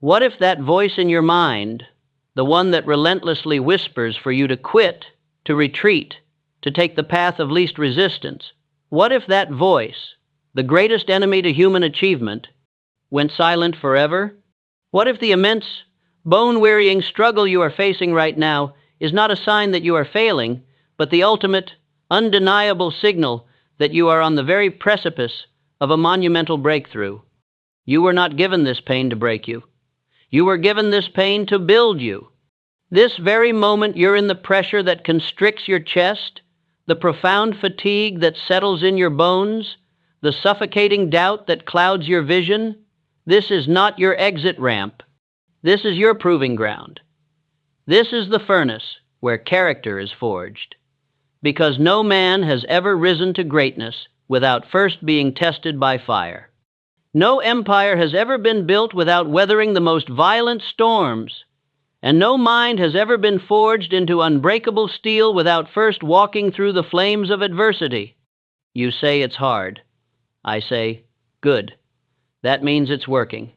What if that voice in your mind, the one that relentlessly whispers for you to quit, to retreat, to take the path of least resistance, what if that voice, the greatest enemy to human achievement, went silent forever? What if the immense, bone-wearying struggle you are facing right now is not a sign that you are failing, but the ultimate, undeniable signal that you are on the very precipice of a monumental breakthrough? You were not given this pain to break you. You were given this pain to build you. This very moment you're in the pressure that constricts your chest, the profound fatigue that settles in your bones, the suffocating doubt that clouds your vision. This is not your exit ramp. This is your proving ground. This is the furnace where character is forged. Because no man has ever risen to greatness without first being tested by fire. No empire has ever been built without weathering the most violent storms, and no mind has ever been forged into unbreakable steel without first walking through the flames of adversity. You say it's hard. I say, good. That means it's working.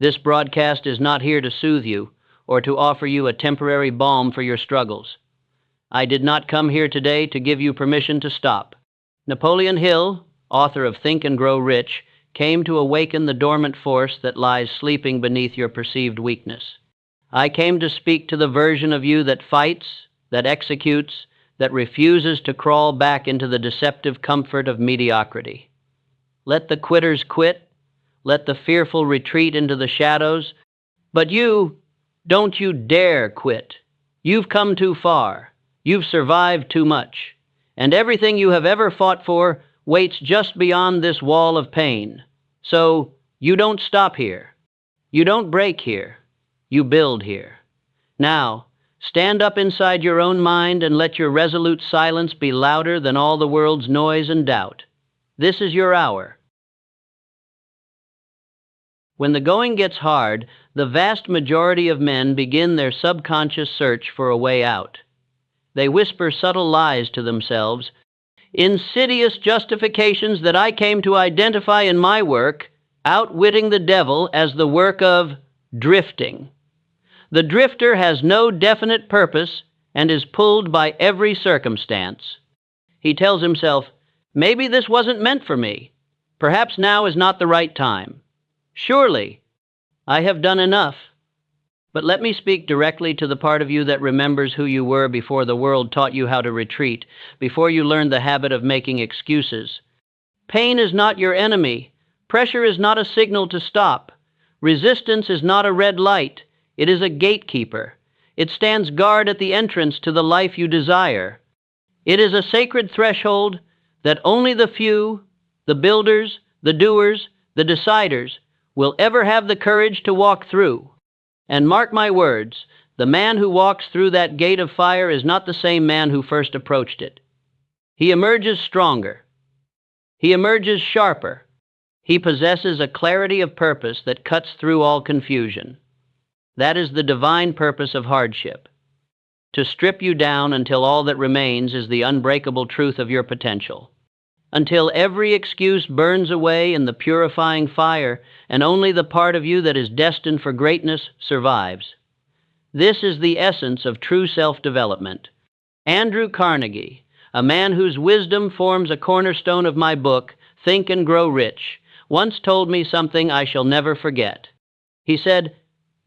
This broadcast is not here to soothe you or to offer you a temporary balm for your struggles. I did not come here today to give you permission to stop. Napoleon Hill, author of Think and Grow Rich, came to awaken the dormant force that lies sleeping beneath your perceived weakness. I came to speak to the version of you that fights, that executes, that refuses to crawl back into the deceptive comfort of mediocrity. Let the quitters quit. Let the fearful retreat into the shadows. But you, don't you dare quit. You've come too far. You've survived too much. And everything you have ever fought for waits just beyond this wall of pain. So, you don't stop here. You don't break here. You build here. Now, stand up inside your own mind and let your resolute silence be louder than all the world's noise and doubt. This is your hour. When the going gets hard, the vast majority of men begin their subconscious search for a way out. They whisper subtle lies to themselves, insidious justifications that I came to identify in my work, outwitting the devil as the work of drifting. The drifter has no definite purpose and is pulled by every circumstance. He tells himself, maybe this wasn't meant for me. Perhaps now is not the right time. Surely, I have done enough. But let me speak directly to the part of you that remembers who you were before the world taught you how to retreat, before you learned the habit of making excuses. Pain is not your enemy. Pressure is not a signal to stop. Resistance is not a red light. It is a gatekeeper. It stands guard at the entrance to the life you desire. It is a sacred threshold that only the few, the builders, the doers, the deciders, will ever have the courage to walk through. And mark my words, the man who walks through that gate of fire is not the same man who first approached it. He emerges stronger. He emerges sharper. He possesses a clarity of purpose that cuts through all confusion. That is the divine purpose of hardship, to strip you down until all that remains is the unbreakable truth of your potential, until every excuse burns away in the purifying fire and only the part of you that is destined for greatness survives. This is the essence of true self-development. Andrew Carnegie, a man whose wisdom forms a cornerstone of my book, Think and Grow Rich, once told me something I shall never forget. He said,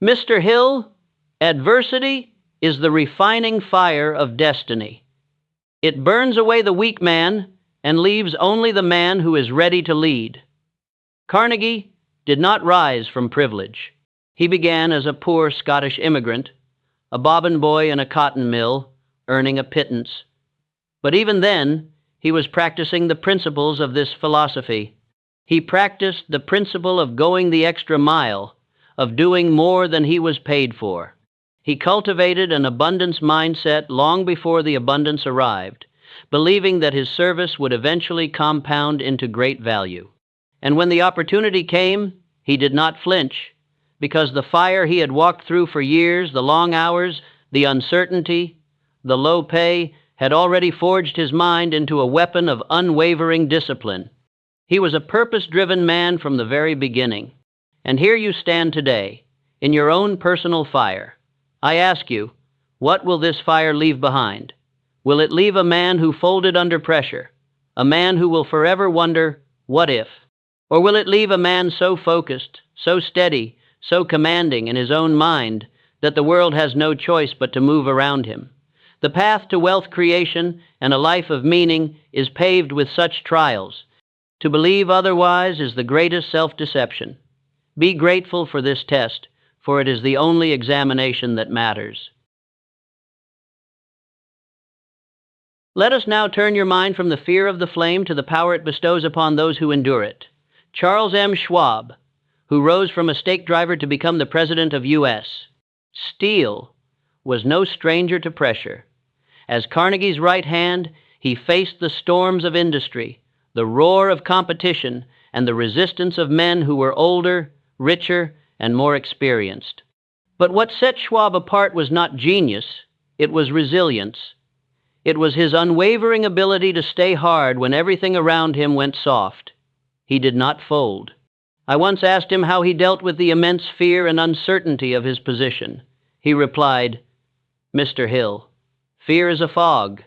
Mr. Hill, adversity is the refining fire of destiny. It burns away the weak man and leaves only the man who is ready to lead. Carnegie did not rise from privilege. He began as a poor Scottish immigrant, a bobbin boy in a cotton mill, earning a pittance. But even then, he was practicing the principles of this philosophy. He practiced the principle of going the extra mile, of doing more than he was paid for. He cultivated an abundance mindset long before the abundance arrived, believing that his service would eventually compound into great value. And when the opportunity came, he did not flinch, because the fire he had walked through for years, the long hours, the uncertainty, the low pay, had already forged his mind into a weapon of unwavering discipline. He was a purpose-driven man from the very beginning. And here you stand today, in your own personal fire. I ask you, what will this fire leave behind? Will it leave a man who folded under pressure, a man who will forever wonder, what if? Or will it leave a man so focused, so steady, so commanding in his own mind that the world has no choice but to move around him? The path to wealth creation and a life of meaning is paved with such trials. To believe otherwise is the greatest self-deception. Be grateful for this test, for it is the only examination that matters. Let us now turn your mind from the fear of the flame to the power it bestows upon those who endure it. Charles M. Schwab, who rose from a stake driver to become the President of U.S. Steel, was no stranger to pressure. As Carnegie's right hand, he faced the storms of industry, the roar of competition, and the resistance of men who were older, richer, and more experienced. But what set Schwab apart was not genius, it was resilience. It was his unwavering ability to stay hard when everything around him went soft. He did not fold. I once asked him how he dealt with the immense fear and uncertainty of his position. He replied, "Mr. Hill, fear is a fog.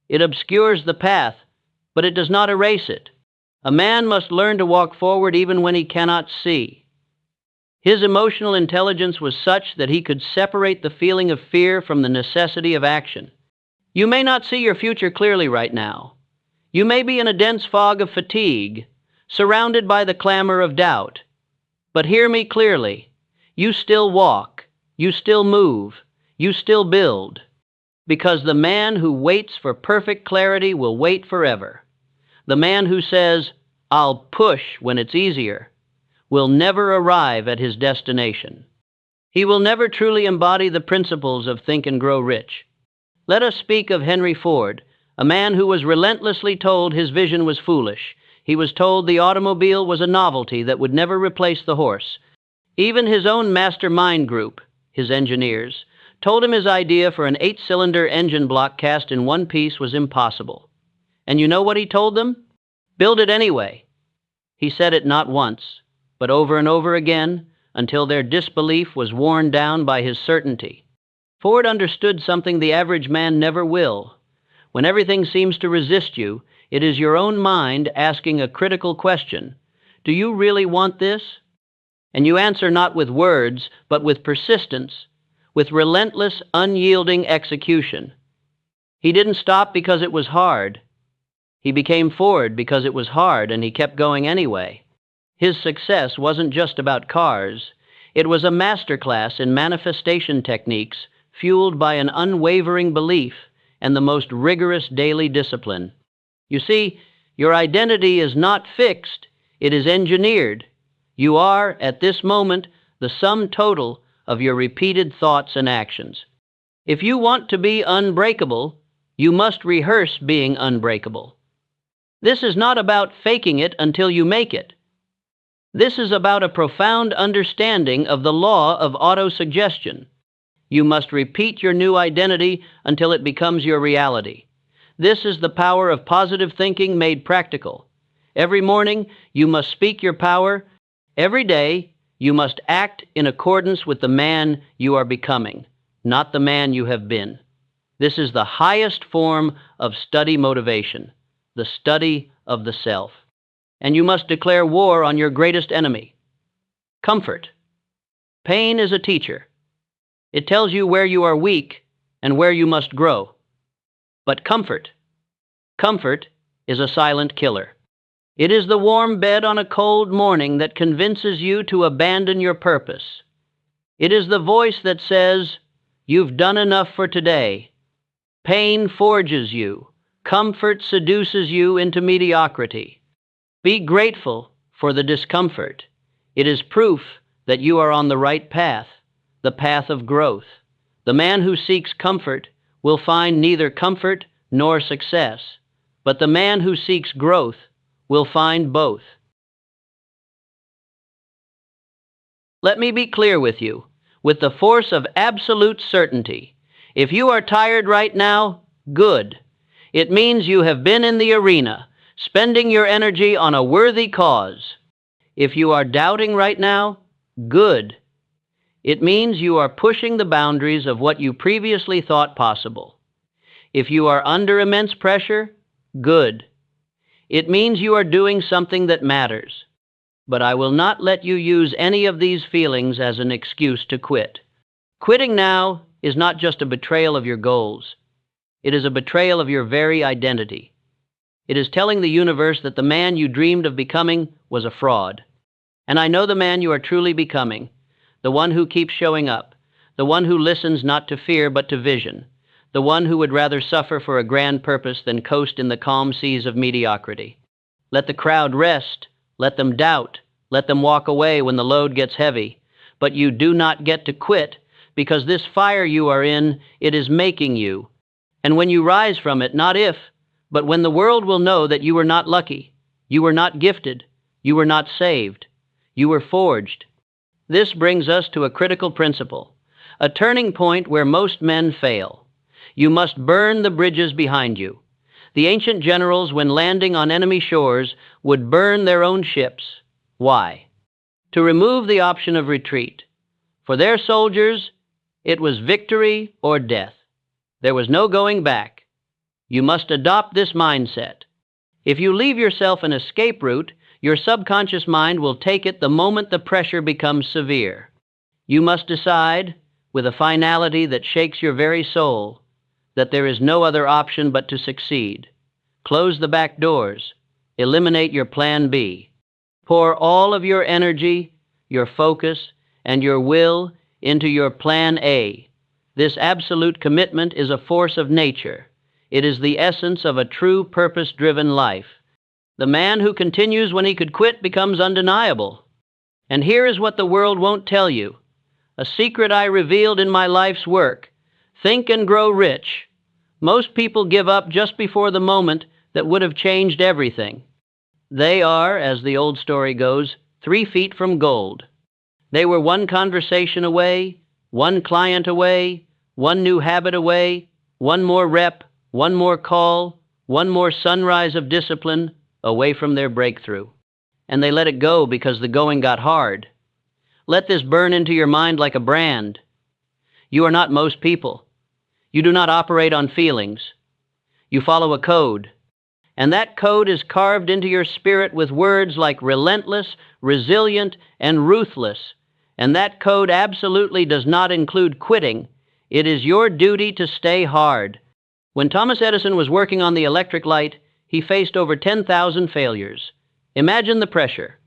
It obscures the path, but it does not erase it. A man must learn to walk forward even when he cannot see." His emotional intelligence was such that he could separate the feeling of fear from the necessity of action. You may not see your future clearly right now. You may be in a dense fog of fatigue, surrounded by the clamor of doubt. But hear me clearly. You still walk, you still move, you still build. Because the man who waits for perfect clarity will wait forever. The man who says, "I'll push when it's easier," will never arrive at his destination. He will never truly embody the principles of Think and Grow Rich. Let us speak of Henry Ford, a man who was relentlessly told his vision was foolish. He was told the automobile was a novelty that would never replace the horse. Even his own mastermind group, his engineers, told him his idea for an 8-cylinder engine block cast in one piece was impossible. And you know what he told them? Build it anyway. He said it not once, but over and over again, until their disbelief was worn down by his certainty. Ford understood something the average man never will. When everything seems to resist you, it is your own mind asking a critical question. Do you really want this? And you answer not with words, but with persistence, with relentless, unyielding execution. He didn't stop because it was hard. He became Ford because it was hard, and he kept going anyway. His success wasn't just about cars. It was a masterclass in manifestation techniques fueled by an unwavering belief and the most rigorous daily discipline. You see, your identity is not fixed, it is engineered. You are, at this moment, the sum total of your repeated thoughts and actions. If you want to be unbreakable, you must rehearse being unbreakable. This is not about faking it until you make it. This is about a profound understanding of the law of autosuggestion. You must repeat your new identity until it becomes your reality. This is the power of positive thinking made practical. Every morning, you must speak your power. Every day, you must act in accordance with the man you are becoming, not the man you have been. This is the highest form of study motivation, the study of the self. And you must declare war on your greatest enemy, comfort. Pain is a teacher. It tells you where you are weak and where you must grow. But comfort is a silent killer. It is the warm bed on a cold morning that convinces you to abandon your purpose. It is the voice that says, "You've done enough for today." Pain forges you. Comfort seduces you into mediocrity. Be grateful for the discomfort. It is proof that you are on the right path, the path of growth. The man who seeks comfort will find neither comfort nor success, but the man who seeks growth will find both. Let me be clear with you, with the force of absolute certainty. If you are tired right now, good. It means you have been in the arena, spending your energy on a worthy cause. If you are doubting right now, good. It means you are pushing the boundaries of what you previously thought possible. If you are under immense pressure, good. It means you are doing something that matters. But I will not let you use any of these feelings as an excuse to quit. Quitting now is not just a betrayal of your goals. It is a betrayal of your very identity. It is telling the universe that the man you dreamed of becoming was a fraud. And I know the man you are truly becoming, the one who keeps showing up, the one who listens not to fear but to vision, the one who would rather suffer for a grand purpose than coast in the calm seas of mediocrity. Let the crowd rest, let them doubt, let them walk away when the load gets heavy, but you do not get to quit, because this fire you are in, it is making you. And when you rise from it, not if, but when the world will know that you were not lucky, you were not gifted, you were not saved, you were forged. This brings us to a critical principle, a turning point where most men fail. You must burn the bridges behind you. The ancient generals, when landing on enemy shores, would burn their own ships. Why? To remove the option of retreat. For their soldiers, it was victory or death. There was no going back. You must adopt this mindset. If you leave yourself an escape route, your subconscious mind will take it the moment the pressure becomes severe. You must decide, with a finality that shakes your very soul, that there is no other option but to succeed. Close the back doors. Eliminate your plan B. Pour all of your energy, your focus, and your will into your plan A. This absolute commitment is a force of nature. It is the essence of a true purpose-driven life. The man who continues when he could quit becomes undeniable. And here is what the world won't tell you. A secret I revealed in my life's work. Think and grow rich. Most people give up just before the moment that would have changed everything. They are, as the old story goes, 3 feet from gold. They were 1 conversation away, 1 client away, 1 new habit away, 1 more rep, 1 more call, 1 more sunrise of discipline away from their breakthrough. And they let it go because the going got hard. Let this burn into your mind like a brand. You are not most people. You do not operate on feelings. You follow a code. And that code is carved into your spirit with words like relentless, resilient, and ruthless. And that code absolutely does not include quitting. It is your duty to stay hard. When Thomas Edison was working on the electric light, he faced over 10,000 failures. Imagine the pressure,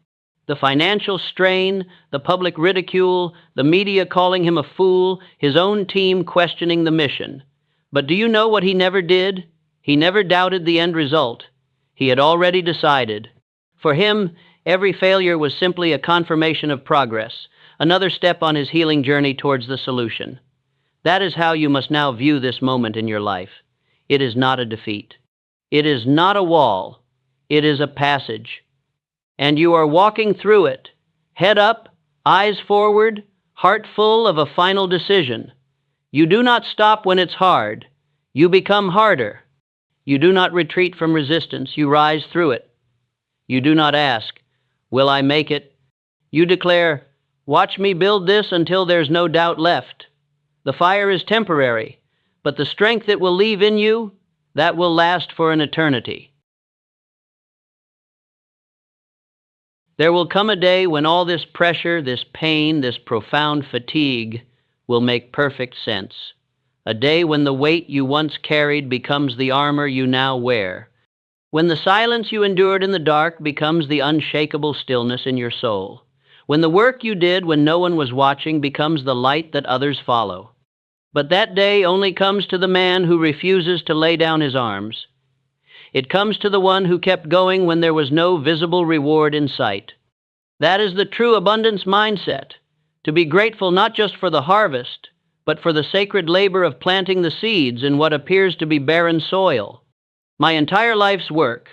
the financial strain, the public ridicule, the media calling him a fool, his own team questioning the mission. But do you know what he never did? He never doubted the end result. He had already decided. For him, every failure was simply a confirmation of progress, another step on his healing journey towards the solution. That is how you must now view this moment in your life. It is not a defeat. It is not a wall. It is a passage. And you are walking through it, head up, eyes forward, heart full of a final decision. You do not stop when it's hard. You become harder. You do not retreat from resistance. You rise through it. You do not ask, will I make it? You declare, watch me build this until there's no doubt left. The fire is temporary, but the strength it will leave in you, that will last for an eternity. There will come a day when all this pressure, this pain, this profound fatigue will make perfect sense. A day when the weight you once carried becomes the armor you now wear. When the silence you endured in the dark becomes the unshakable stillness in your soul. When the work you did when no one was watching becomes the light that others follow. But that day only comes to the man who refuses to lay down his arms. It comes to the one who kept going when there was no visible reward in sight. That is the true abundance mindset, to be grateful not just for the harvest, but for the sacred labor of planting the seeds in what appears to be barren soil. My entire life's work,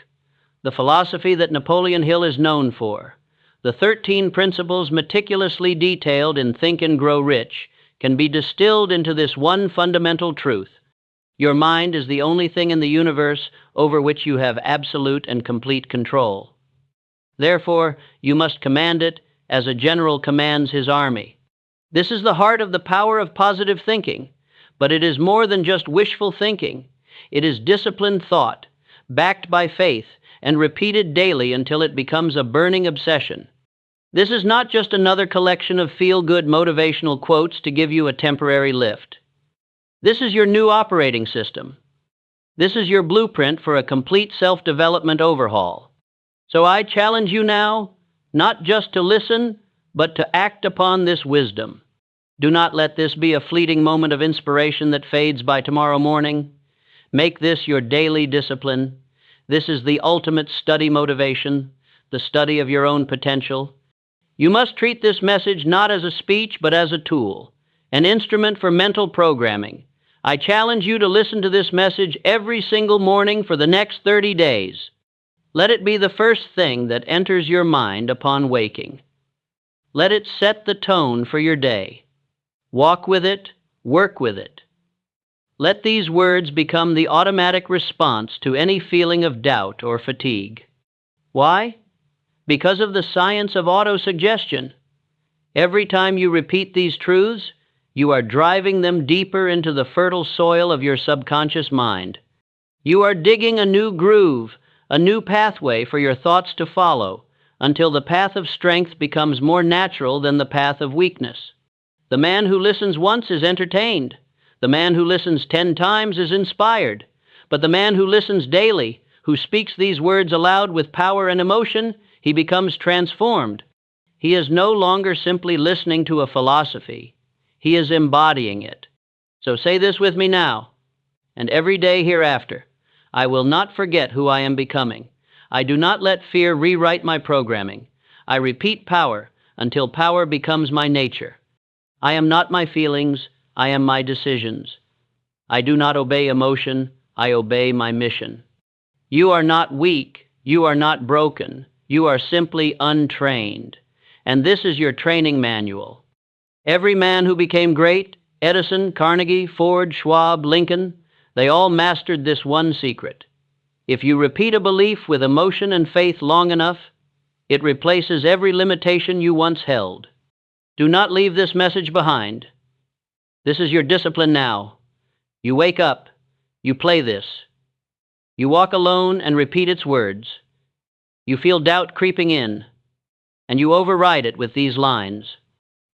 the philosophy that Napoleon Hill is known for, the 13 principles meticulously detailed in Think and Grow Rich, can be distilled into this one fundamental truth. Your mind is the only thing in the universe over which you have absolute and complete control. Therefore, you must command it as a general commands his army. This is the heart of the power of positive thinking, but it is more than just wishful thinking. It is disciplined thought, backed by faith, and repeated daily until it becomes a burning obsession. This is not just another collection of feel-good motivational quotes to give you a temporary lift. This is your new operating system. This is your blueprint for a complete self-development overhaul. So I challenge you now, not just to listen, but to act upon this wisdom. Do not let this be a fleeting moment of inspiration that fades by tomorrow morning. Make this your daily discipline. This is the ultimate study motivation, the study of your own potential. You must treat this message not as a speech, but as a tool, an instrument for mental programming. I challenge you to listen to this message every single morning for the next 30 days. Let it be the first thing that enters your mind upon waking. Let it set the tone for your day. Walk with it, work with it. Let these words become the automatic response to any feeling of doubt or fatigue. Why? Because of the science of autosuggestion. Every time you repeat these truths, you are driving them deeper into the fertile soil of your subconscious mind. You are digging a new groove, a new pathway for your thoughts to follow, until the path of strength becomes more natural than the path of weakness. The man who listens once is entertained. The man who listens 10 times is inspired. But the man who listens daily, who speaks these words aloud with power and emotion, he becomes transformed. He is no longer simply listening to a philosophy. He is embodying it. So say this with me now, and every day hereafter. I will not forget who I am becoming. I do not let fear rewrite my programming. I repeat power until power becomes my nature. I am not my feelings, I am my decisions. I do not obey emotion, I obey my mission. You are not weak, you are not broken, you are simply untrained. And this is your training manual. Every man who became great, Edison, Carnegie, Ford, Schwab, Lincoln, they all mastered this one secret. If you repeat a belief with emotion and faith long enough, it replaces every limitation you once held. Do not leave this message behind. This is your discipline now. You wake up, you play this. You walk alone and repeat its words. You feel doubt creeping in, and you override it with these lines.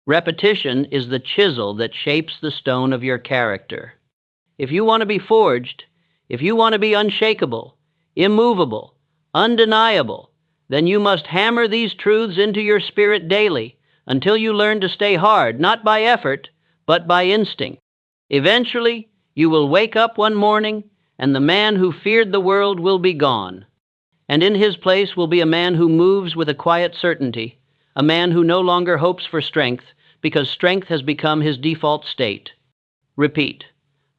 Repetition is the chisel that shapes the stone of your character. If you want to be forged, if you want to be unshakable, immovable, undeniable, then you must hammer these truths into your spirit daily until you learn to stay hard, not by effort, but by instinct. Eventually, you will wake up one morning, and the man who feared the world will be gone. And in his place will be a man who moves with a quiet certainty, a man who no longer hopes for strength, because strength has become his default state. Repeat.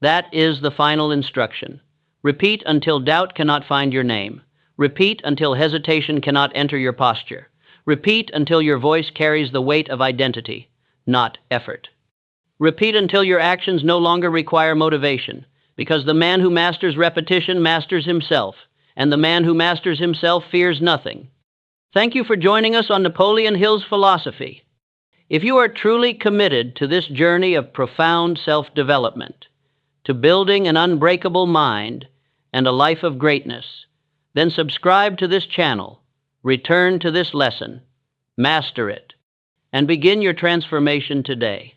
That is the final instruction. Repeat until doubt cannot find your name. Repeat until hesitation cannot enter your posture. Repeat until your voice carries the weight of identity, not effort. Repeat until your actions no longer require motivation, because the man who masters repetition masters himself, and the man who masters himself fears nothing. Thank you for joining us on Napoleon Hill's philosophy. If you are truly committed to this journey of profound self-development, to building an unbreakable mind and a life of greatness, then subscribe to this channel, return to this lesson, master it, and begin your transformation today.